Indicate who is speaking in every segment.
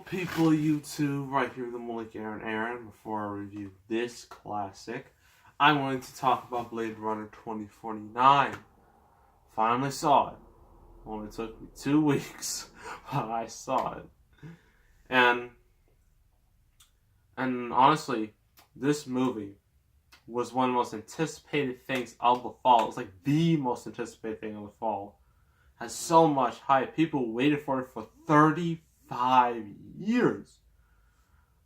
Speaker 1: People YouTube, right here, the Malik Aaron. Before I review this classic, I wanted to talk about Blade Runner 2049. Finally saw it. Only took me 2 weeks, but I saw it. And honestly, this movie was one of the most anticipated things of the fall. It was like the most anticipated thing of the fall. Has so much hype. People waited for it for 35 years.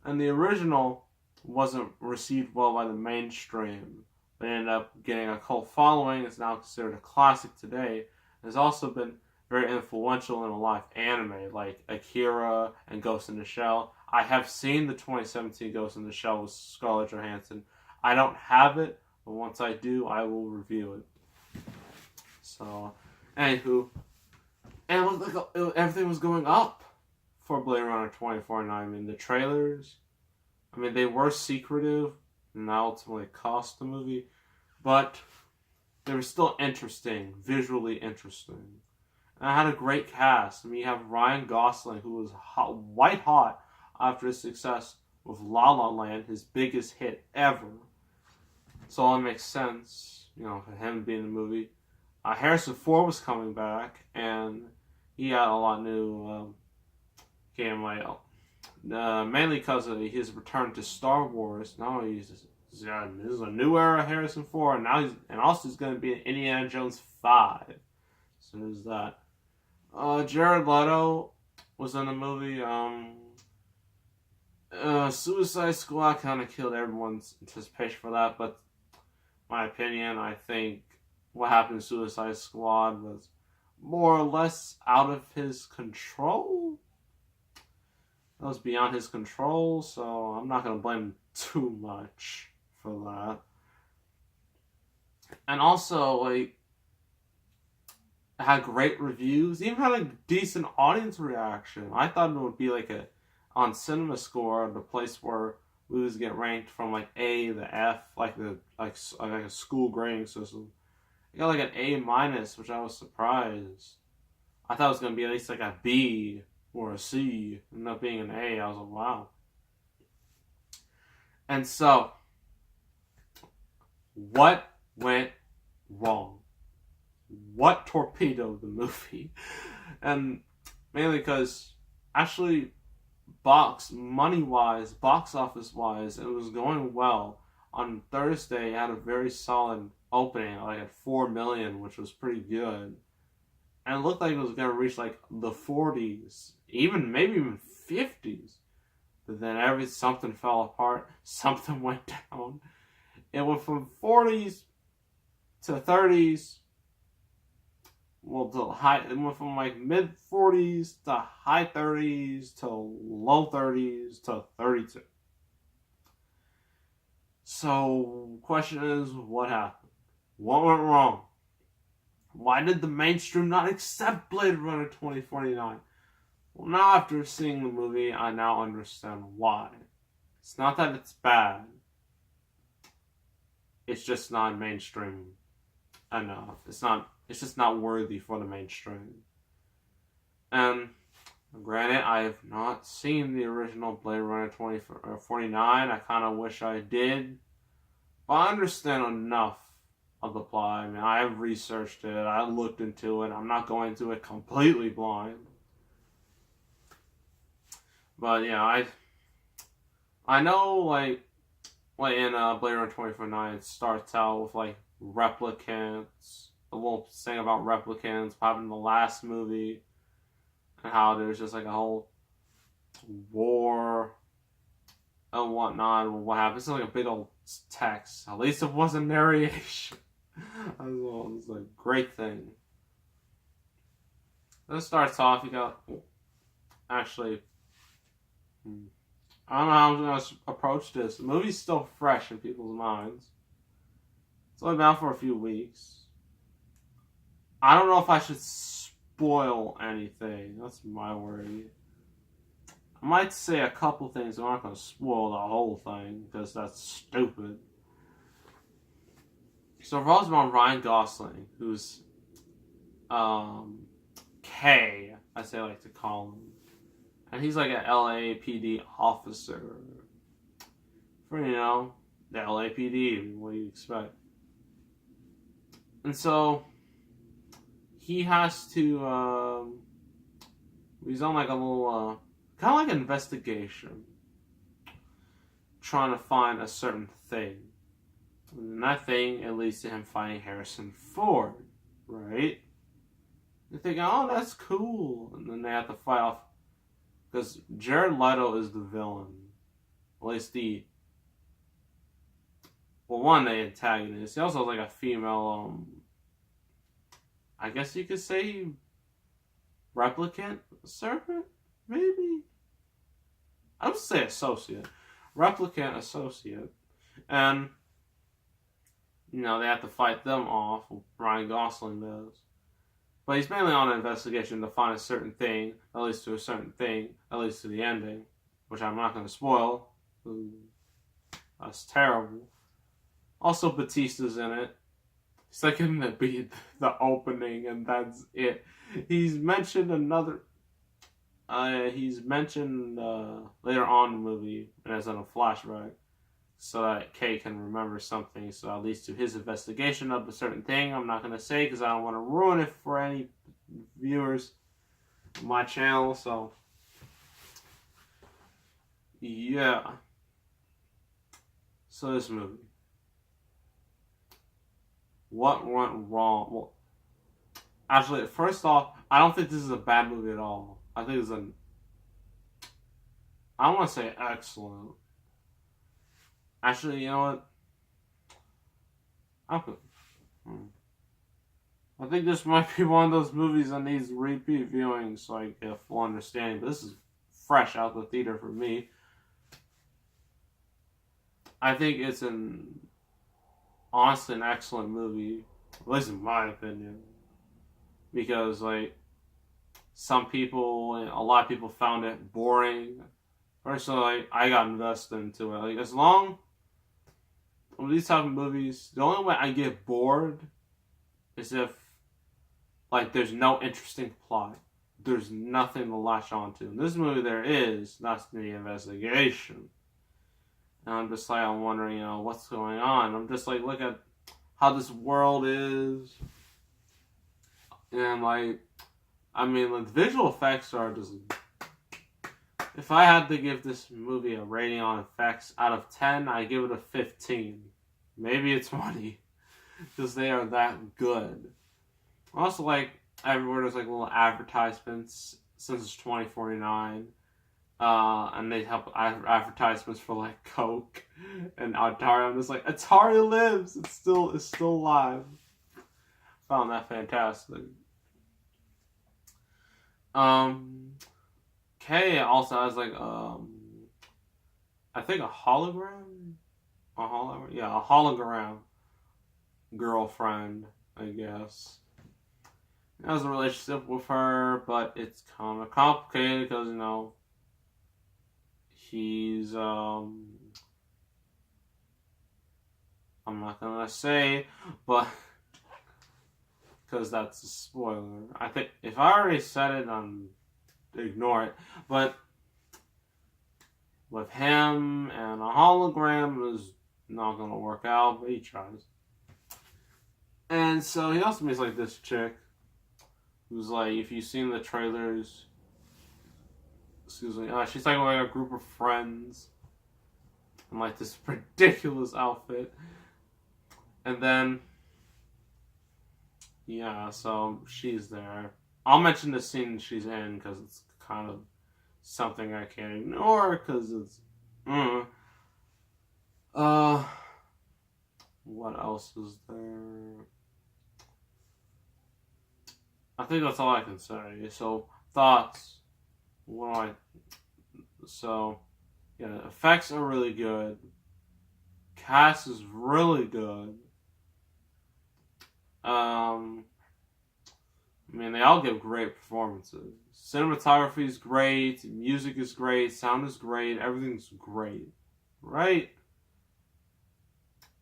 Speaker 1: And the original wasn't received well by the mainstream. But ended up getting a cult following. It's now considered a classic today. It's also been very influential in a live anime like Akira and Ghost in the Shell. I have seen the 2017 Ghost in the Shell with Scarlett Johansson. I don't have it, but once I do, I will review it. So, anywho, and it looked like everything was going up for Blade Runner 2049. I mean, the trailers, they were secretive, and that ultimately cost the movie, but they were still interesting, visually interesting. And I had a great cast. You have Ryan Gosling, who was white hot after his success with La La Land, his biggest hit ever. So it makes sense, for him being in the movie. Harrison Ford was coming back, and he had a lot new cameo. Mainly because of his return to Star Wars. Now this is a new era of Harrison Ford, and also he's going to be in Indiana Jones 5. So there's that. Jared Leto was in the movie. Suicide Squad kind of killed everyone's anticipation for that, but my opinion, I think what happened to Suicide Squad was more or less out of his control. It was beyond his control, so I'm not going to blame him too much for that. And also, it had great reviews, even had a decent audience reaction. I thought it would be on Cinema Score, the place where movies get ranked from A to F, like a school grading system. It got an A-, which I was surprised. I thought it was going to be at least a B or a C. Ended up being an A. I was like, wow. And so, what went wrong? What torpedoed the movie? And mainly because, actually, money-wise, box office-wise, it was going well. On Thursday, it had a very solid opening, at 4 million, which was pretty good. And it looked like it was going to reach the 40s, maybe even 50s. But then something fell apart, something went down. It went from 40s to 30s. It went from mid 40s to high 30s to low 30s to 32. So, question is, what happened? What went wrong? Why did the mainstream not accept Blade Runner 2049? Well, now after seeing the movie, I now understand why. It's not that it's bad. It's just not mainstream enough. It's just not worthy for the mainstream. And granted, I have not seen the original Blade Runner 2049. I kind of wish I did. But I understand enough of the plot. I have researched it. I looked into it. I'm not going into it completely blind. But yeah, I know in Blade Runner 2049, it starts out with replicants. A little thing about replicants, probably in the last movie, and how there's just a whole war and whatnot. What happened? It's a big old text. At least it wasn't narration. It's a great thing. This starts off. You got actually. I don't know how I'm going to approach this. The movie's still fresh in people's minds. It's only been out for a few weeks. I don't know if I should spoil anything. That's my worry. I might say a couple things. I'm not going to spoil the whole thing because that's stupid. So it revolves around Ryan Gosling, who's K, as they like to call him. And he's like an LAPD officer. For, the LAPD. What do you expect? And so, he has to, he's on like a little, kind of like an investigation. Trying to find a certain thing. And that thing, it leads to him finding Harrison Ford. Right? They think, oh, that's cool. And then they have to fight off. Because Jared Leto is the villain. At least the antagonist. He also has like a female, I guess you could say, replicant servant? Maybe? I would say associate. Replicant associate. And, they have to fight them off. Ryan Gosling does. But he's mainly on an investigation to find a certain thing, that leads to a certain thing, that leads to the ending, which I'm not going to spoil. That's terrible. Also, Batista's in it. He's like in the opening, and that's it. He's mentioned later on in the movie, and as in a flashback, so that Kay can remember something, so that leads to his investigation of a certain thing. I'm not going to say because I don't want to ruin it for any viewers of my channel, so yeah. So this movie. What went wrong? Well, actually, first off, I don't think this is a bad movie at all. I think it's I don't want to say excellent. Actually, you know what? I think this might be one of those movies that needs repeat viewing so I get a full understanding. But this is fresh out the theater for me. I think it's honestly an excellent movie, at least in my opinion. Because, a lot of people found it boring. Personally, I got invested into it. As long with these type of movies, the only way I get bored is if, there's no interesting plot. There's nothing to latch onto. In this movie, there is. That's the investigation. And I'm just I'm wondering, what's going on. I'm just look at how this world is. And, the visual effects are just... If I had to give this movie a rating on effects out of 10, I'd give it a 15. Maybe a 20. Because they are that good. Also, everywhere there's, little advertisements since it's 2049. And they have advertisements for, Coke and Atari. I'm just Atari lives! It's still alive. Found that fantastic. Kay also has I think a hologram? Yeah, a hologram girlfriend, I guess. He has a relationship with her, but it's kind of complicated because, he's, I'm not gonna say, but, because that's a spoiler. I think, if I already said it, ignore it. But with him and a hologram is not gonna work out, but he tries. And so he also meets this chick who's if you've seen the trailers, excuse me, she's with a group of friends in this ridiculous outfit. And then yeah, so she's there. I'll mention the scene she's in because it's kind of something I can't ignore because it's... What else is there? I think that's all I can say. So, thoughts. So, yeah, the effects are really good. Cast is really good. They all give great performances. Cinematography is great, music is great, sound is great, everything's great, right?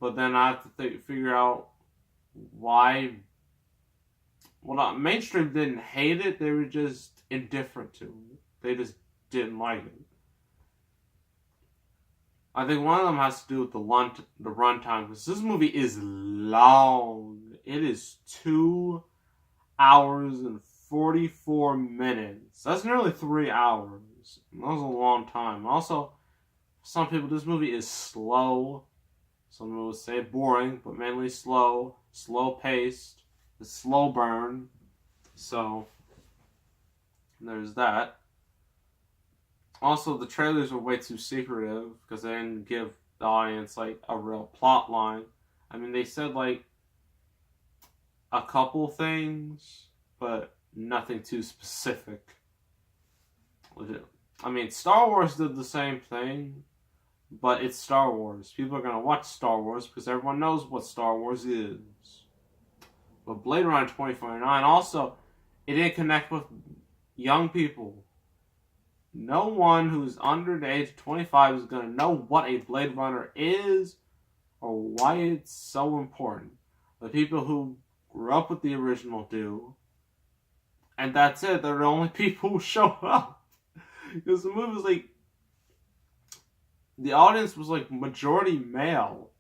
Speaker 1: But then I have to figure out why. Well, mainstream didn't hate it; they were just indifferent to it. They just didn't like it. I think one of them has to do with the runtime, because this movie is long. It is 2 hours and 44 minutes. That's nearly 3 hours. That was a long time. Also, for some people, this movie is slow. Some people would say boring, but mainly slow. Slow paced. It's slow burn. So, there's that. Also, the trailers were way too secretive because they didn't give the audience like a real plot line. I mean, they said like a couple things, but nothing too specific. I mean, Star Wars did the same thing, but it's Star Wars. People are gonna watch Star Wars because everyone knows what Star Wars is. But Blade Runner 2049 also, it didn't connect with young people. No one who's under the age of 25 is going to know what a Blade Runner is or why it's so important. The people who grew up with the original do. And that's it. They're the only people who show up. Because the movie was like... The audience was like majority male.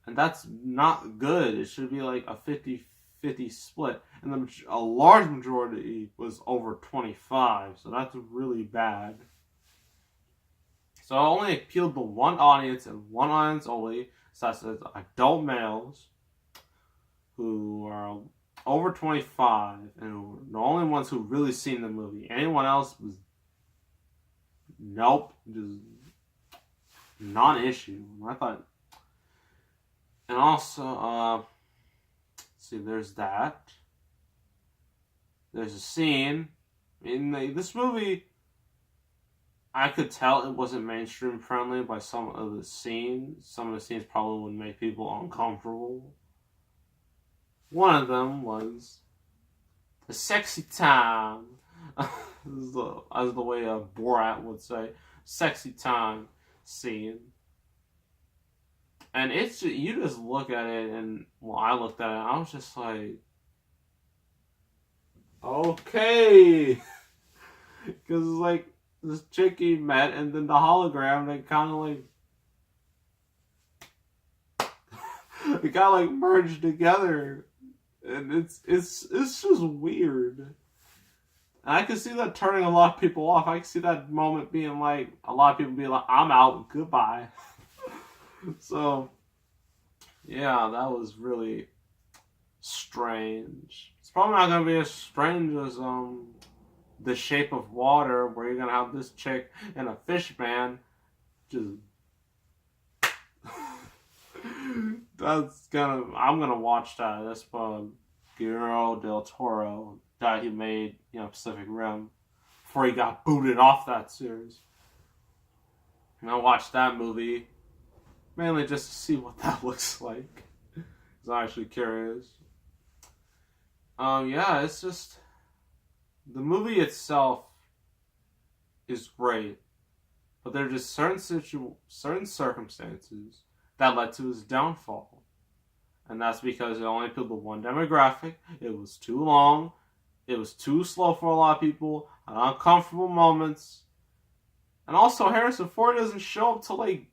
Speaker 1: And that's not good. It should be like a 50-50 split. And a large majority was over 25. So that's really bad. So it only appealed to one audience and one audience only. So that's adult males who are over 25 and who were the only ones who really seen the movie. Anyone else was nope, just non-issue. I thought, and also see, there's that. There's a scene in this movie. I could tell it wasn't mainstream friendly by some of the scenes. Some of the scenes probably would make people uncomfortable. One of them was a sexy time. As the way Borat would say, sexy time scene. And it's just, you just look at it, and well, I looked at it, and I was just like, okay, because like this chick he met, and then the hologram, they kind of like merged together, and it's just weird. And I can see that turning a lot of people off. I can see that moment being like, a lot of people being like, I'm out, goodbye. So, yeah, that was really strange. It's probably not going to be as strange as The Shape of Water, where you're going to have this chick and a fish man just... I'm going to watch that. That's from Guillermo del Toro, that he made, Pacific Rim, before he got booted off that series. And I watched that movie mainly just to see what that looks like. Because I'm actually curious. Yeah, it's just... The movie itself is great. But there are just certain circumstances that led to his downfall. And that's because it only appealed to one demographic. It was too long. It was too slow for a lot of people. Uncomfortable moments. And also, Harrison Ford doesn't show up till like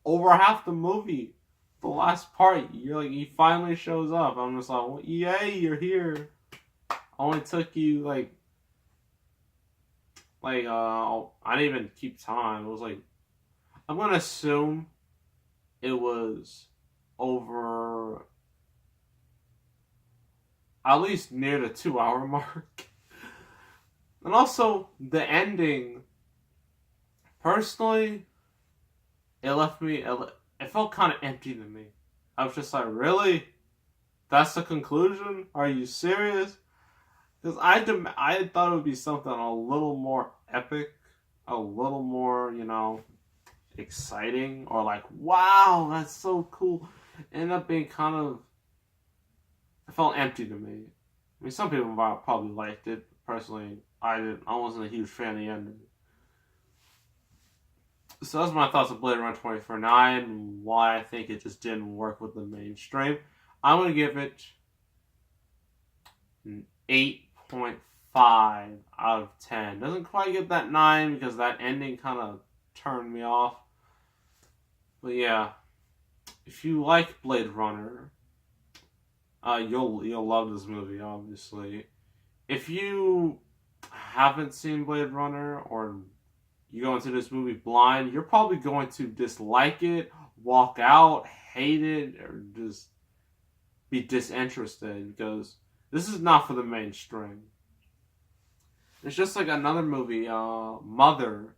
Speaker 1: over half the movie. The last part, he finally shows up. I'm just like, well, yay, you're here. Only took you I didn't even keep time. It was like, I'm gonna assume it was over at least near the 2-hour mark. And also, the ending, personally, it felt kind of empty to me. I was just like, really? That's the conclusion? Are you serious? Because I thought it would be something a little more epic, a little more, exciting, or like, wow, that's so cool. It ended up being kind of, it felt empty to me. I mean, some people probably liked it. Personally, I didn't. I wasn't a huge fan of the ending. So that's my thoughts of Blade Runner 2049 and why I think it just didn't work with the mainstream. I'm going to give it an 8.5 5 out of 10. Doesn't quite get that 9 because that ending kind of turned me off. But yeah, if you like Blade Runner, you'll love this movie, obviously. If you haven't seen Blade Runner, or you go into this movie blind, you're probably going to dislike it, walk out, hate it, or just be disinterested, because this is not for the mainstream. It's just like another movie, Mother.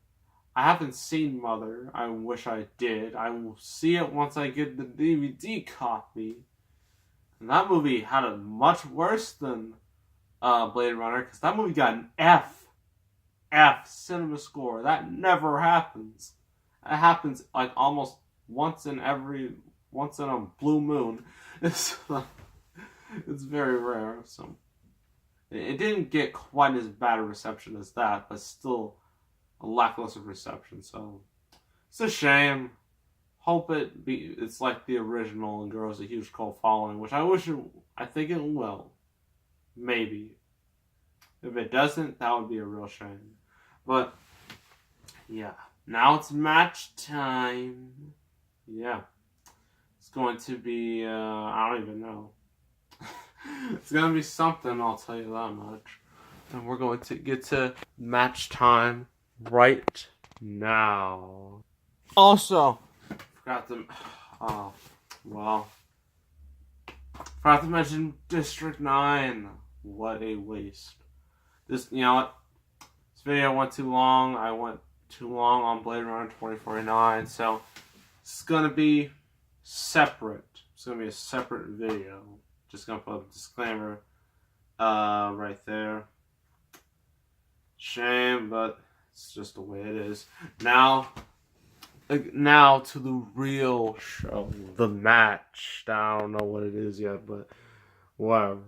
Speaker 1: I haven't seen Mother. I wish I did. I will see it once I get the DVD copy. And that movie had it much worse than Blade Runner, because that movie got an F cinema score. That never happens. It happens like almost once in a blue moon. It's very rare. So it didn't get quite as bad a reception as that, but still a lackluster reception. So it's a shame. Hope it's like the original and grows a huge cult following, which I think it will. Maybe. If it doesn't, that would be a real shame. But yeah, now it's match time. Yeah, it's going to be I don't even know. It's going to be something, I'll tell you that much. And we're going to get to match time right now. Also, forgot to mention District 9. What a waste. This video went too long. I went too long on Blade Runner 2049, so it's gonna be separate. It's gonna be a separate video. Just gonna put a disclaimer right there. Shame, but it's just the way it is. Now to the real show, the match. I don't know what it is yet, but whatever.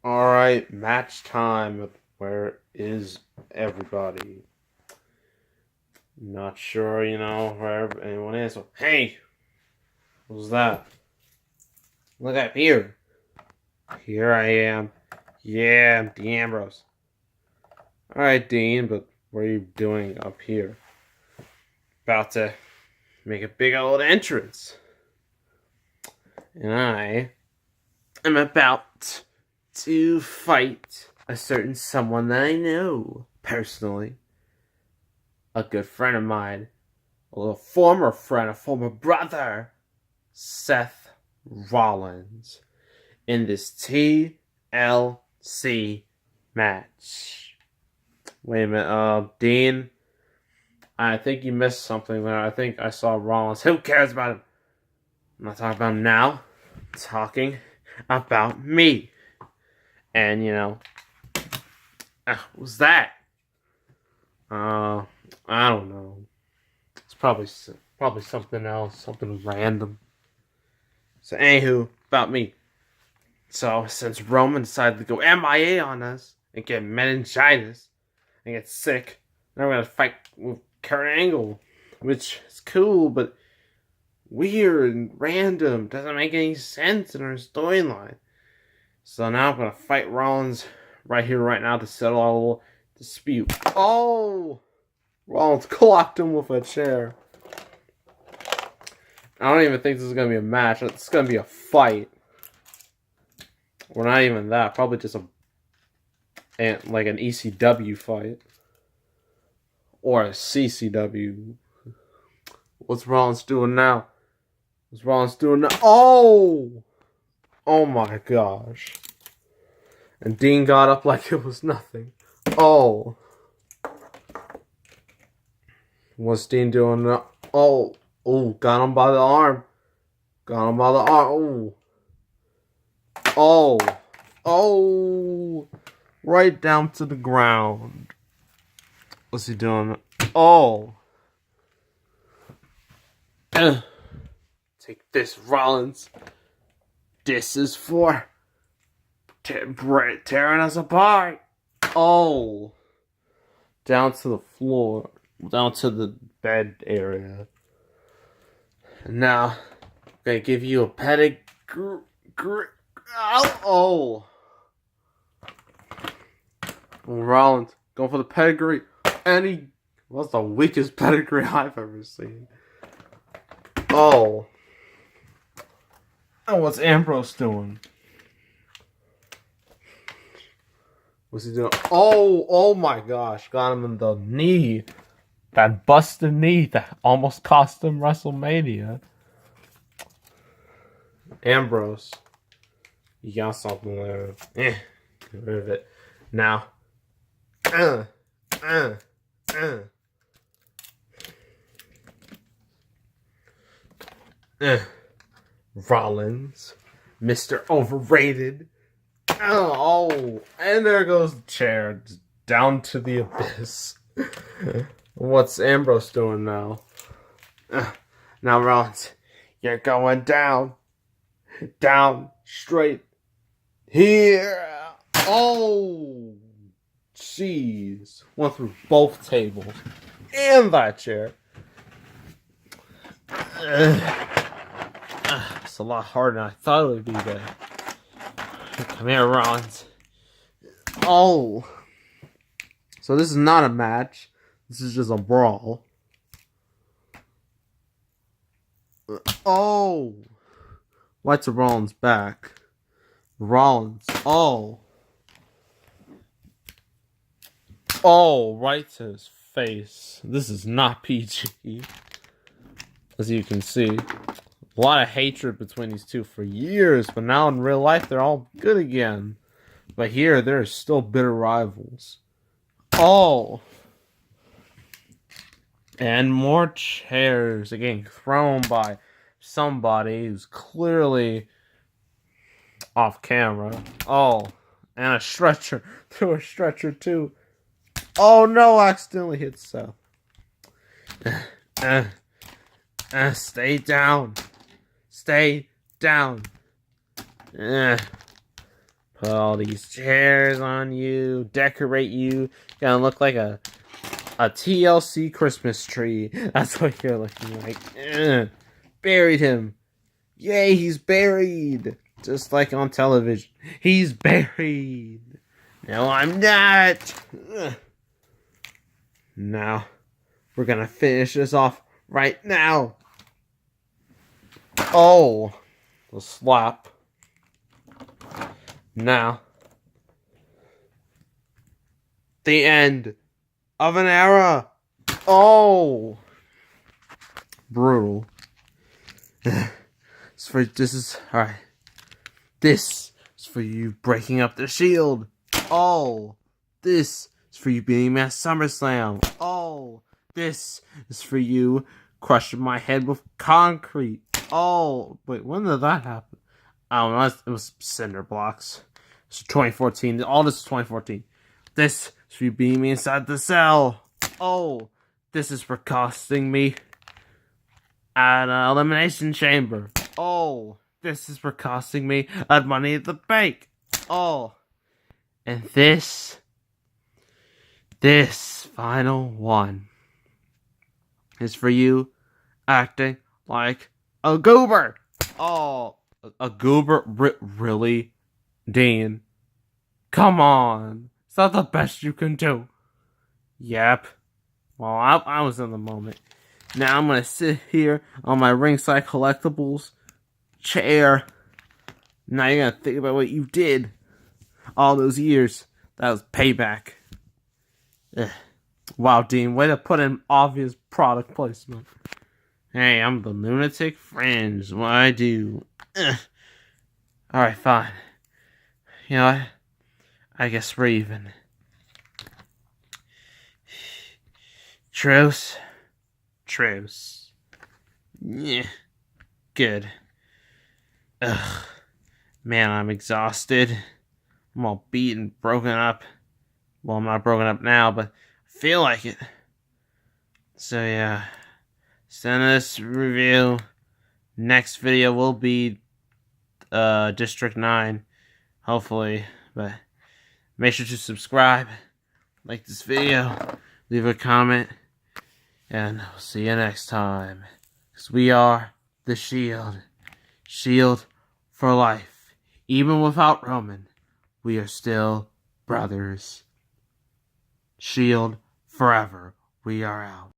Speaker 1: Alright, match time. Where is everybody? Not sure, where anyone is. So, hey! What was that? Look up here. Here I am. Yeah, I'm Dean Ambrose. Alright, Dean, but what are you doing up here? About to make a big old entrance. And I am about to fight a certain someone that I know personally. A good friend of mine. A former friend, a former brother. Seth Rollins. In this TLC match. Wait a minute, Dean. I think you missed something there. I think I saw Rollins. Who cares about him? I'm not talking about him now. I'm talking about me. And, what was that? I don't know. It's probably something else, something random. So, anywho, about me. So, since Roman decided to go MIA on us and get meningitis and get sick, now we're gonna fight with Kurt Angle, which is cool, but weird and random. Doesn't make any sense in our storyline. So now I'm gonna fight Rollins right here, right now, to settle our little dispute. Oh! Rollins clocked him with a chair. I don't even think this is gonna be a match. It's gonna be a fight. Or not even that. Probably just like an ECW fight. Or a CCW. What's Rollins doing now? Oh! Oh my gosh. And Dean got up like it was nothing. Oh. What's Dean doing now? Oh. Oh, got him by the arm. Oh. Oh. Oh. Right down to the ground. What's he doing? Oh. Take this, Rollins. This is for tearing us apart. Oh. Down to the floor. Down to the bed area. And now, I'm going to give you a pedigree. Oh. Rollins going for the pedigree. And he was the weakest pedigree I've ever seen. Oh. And what's Ambrose doing? What's he doing? Oh my gosh. Got him in the knee. That busted knee that almost cost him WrestleMania. Ambrose. You got something there. Get rid of it. Now. Rollins. Mr. Overrated. Oh. And there goes the chair. Down to the abyss. What's Ambrose doing now? Now, Rollins. You're going down. Down. Straight. Here. Oh. Jeez. Went through both tables. And that chair. It's a lot harder than I thought it would be there. Come here, Rollins. Oh. So this is not a match. This is just a brawl. Oh. What's Rollins back? Rollins. Oh. Oh, right to his face. This is not PG. As you can see. A lot of hatred between these two for years. But now in real life, they're all good again. But here, they're still bitter rivals. Oh. And more chairs are getting thrown by somebody who's clearly off camera. Oh. And a stretcher. Threw a stretcher too. Oh no, accidentally hit Seth. Stay down. Stay down. Put all these chairs on you. Decorate you. Gonna look like a TLC Christmas tree. That's what you're looking like. Buried him. Yay, he's buried. Just like on television. He's buried. No, I'm not. Now, we're gonna finish this off right now. Oh, the slap. Now, the end of an era. Oh, brutal. This is alright. This is for you breaking up the Shield. Oh, this is for you beating me at SummerSlam. Oh, this is for you crushing my head with concrete. Oh, wait, when did that happen? I don't know, it was cinder blocks. It's 2014. All this is 2014. This is for you beating me inside the cell. Oh, this is for costing me at an elimination chamber. Oh, this is for costing me at Money at the Bank. Oh, and this final one is for you acting like a goober. Oh, a goober? Really? Dean? Come on. Is that the best you can do? Yep. Well, I was in the moment. Now I'm going to sit here on my ringside collectibles chair. Now you're going to think about what you did all those years. That was payback. Ugh. Wow, Dean, way to put in obvious product placement. Hey, I'm the lunatic fringe. What I do. Alright, fine. You know what? I guess we're even. Truce. Truce. Yeah. Good. Ugh. Man, I'm exhausted. I'm all beaten, broken up. Well, I'm not broken up now, but I feel like it. So, yeah. Send us a review. Next video will be District 9. Hopefully. But make sure to subscribe. Like this video. Leave a comment. And we'll see you next time. Because we are the Shield. Shield for life. Even without Roman, we are still brothers. Shield forever. We are out.